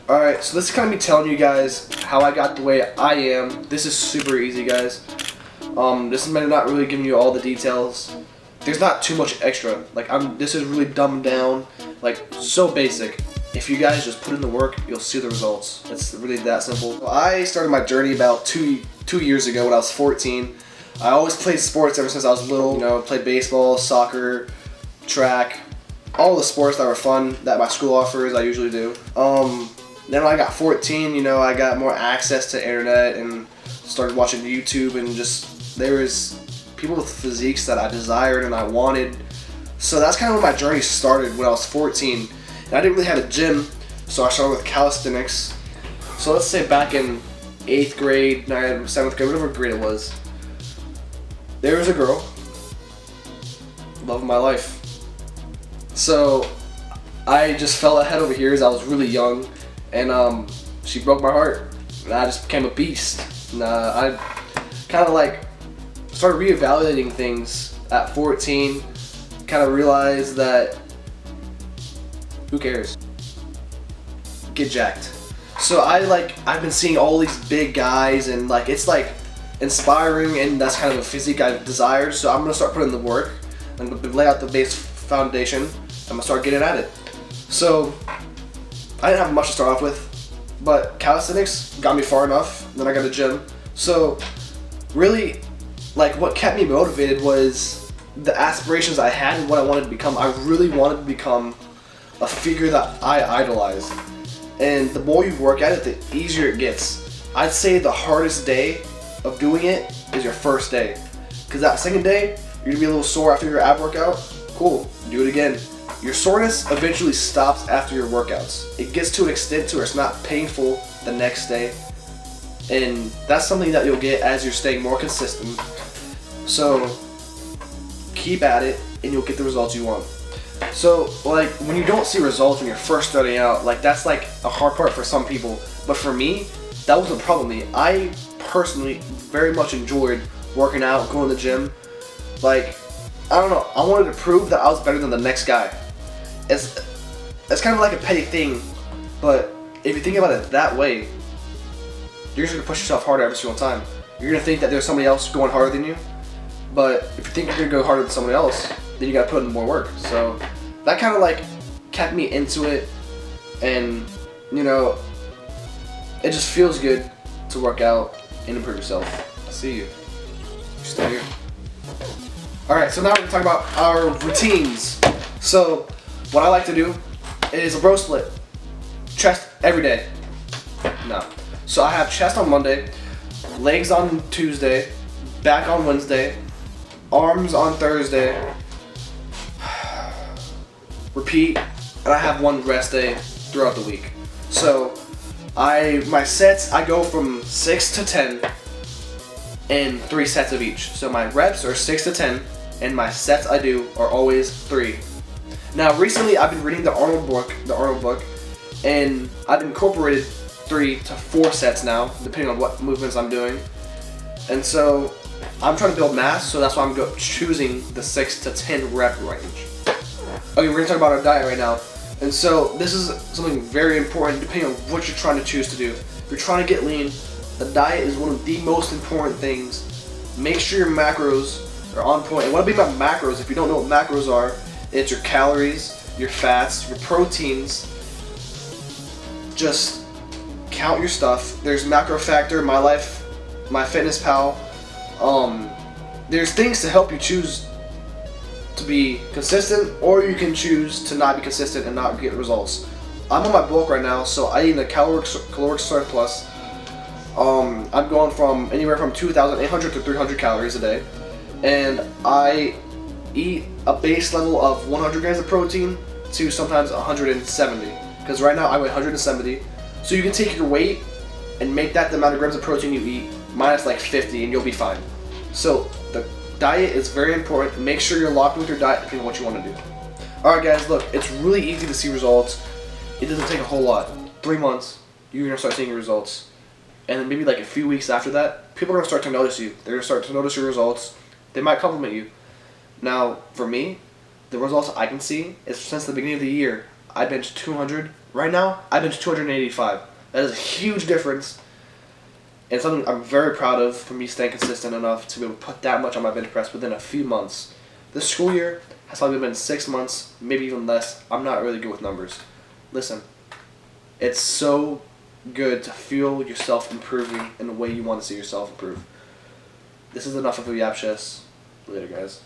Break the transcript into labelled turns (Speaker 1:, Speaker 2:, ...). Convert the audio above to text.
Speaker 1: Alright, so this is kind of me telling you guys how I got the way I am. This is super easy, guys. This is not really giving you all the details. There's not too much extra. Like, this is really dumbed down, like, so basic. If you guys just put in the work, you'll see the results. It's really that simple. So I started my journey about two years ago when I was 14. I always played sports ever since I was little. You know, played baseball, soccer, track, all the sports that were fun that my school offers, I usually do. Then when I got 14, you know, I got more access to internet and started watching YouTube, and just there was people with physiques that I desired and I wanted. So that's kind of when my journey started when I was 14. And I didn't really have a gym, so I started with calisthenics. So let's say back in 8th grade, 9th, 7th grade, whatever grade it was, there was a girl, love of my life. So I just fell ahead over here as I was really young, and she broke my heart, and I just became a beast. And I kind of like started reevaluating things at 14, kind of realized that who cares? Get jacked. So I've been seeing all these big guys, and like it's like inspiring, and that's kind of a physique I desired. So I'm gonna start putting in the work. I'm gonna lay out the base foundation. I'm gonna start getting at it. So I didn't have much to start off with, but calisthenics got me far enough. Then I got a gym. So really, like, what kept me motivated was the aspirations I had and what I wanted to become. I really wanted to become a figure that I idolized. And the more you work at it, the easier it gets. I'd say the hardest day of doing it is your first day. Because that second day, you're gonna be a little sore after your ab workout. Cool, do it again. Your soreness eventually stops after your workouts. It gets to an extent to where it's not painful the next day. And that's something that you'll get as you're staying more consistent. So keep at it and you'll get the results you want. So like when you don't see results when you're first starting out, like that's like a hard part for some people. But for me, that wasn't a problem with me. I personally very much enjoyed working out, going to the gym. Like, I don't know, I wanted to prove that I was better than the next guy. It's kind of like a petty thing, but if you think about it that way, you're just gonna push yourself harder every single time. You're gonna think that there's somebody else going harder than you, but if you think you're gonna go harder than somebody else, then you gotta put in more work. So that kind of like kept me into it, and you know, it just feels good to work out and improve yourself. I'll see you. You're still here. Alright, so now we're gonna talk about our routines. So what I like to do is a bro split. Chest every day. No. So I have chest on Monday, legs on Tuesday, back on Wednesday, arms on Thursday, repeat, and I have one rest day throughout the week. So my sets, I go from 6 to 10 in 3 sets of each. So my reps are 6 to 10, and my sets I do are always 3. Now recently I've been reading the Arnold book, and I've incorporated 3 to 4 sets now, depending on what movements I'm doing. And so I'm trying to build mass, so that's why I'm choosing the 6 to 10 rep range. Okay, we're gonna talk about our diet right now. And so this is something very important depending on what you're trying to choose to do. If you're trying to get lean, the diet is one of the most important things. Make sure your macros are on point. And what I mean by macros, if you don't know what macros are, it's your calories, your fats, your proteins. Just count your stuff. There's Macro Factor, My Life, MyFitnessPal. There's things to help you choose to be consistent, or you can choose to not be consistent and not get results. I'm on my bulk right now, so I eat a caloric surplus. I'm going from anywhere from 2,800 to 300 calories a day, and I eat a base level of 100 grams of protein to sometimes 170. Because right now I weigh 170. So you can take your weight and make that the amount of grams of protein you eat minus like 50, and you'll be fine. So the diet is very important. Make sure you're locked with your diet depending on what you want to do. Alright guys, look, it's really easy to see results. It doesn't take a whole lot. 3 months, you're going to start seeing your results. And then maybe like a few weeks after that, people are going to start to notice you. They're going to start to notice your results. They might compliment you. Now, for me, the results I can see is since the beginning of the year, I benched 200. Right now, I bench 285. That is a huge difference. And something I'm very proud of for me staying consistent enough to be able to put that much on my bench press within a few months. This school year has probably been 6 months, maybe even less. I'm not really good with numbers. Listen, it's so good to feel yourself improving in the way you want to see yourself improve. This is enough of a yap chess. Later, guys.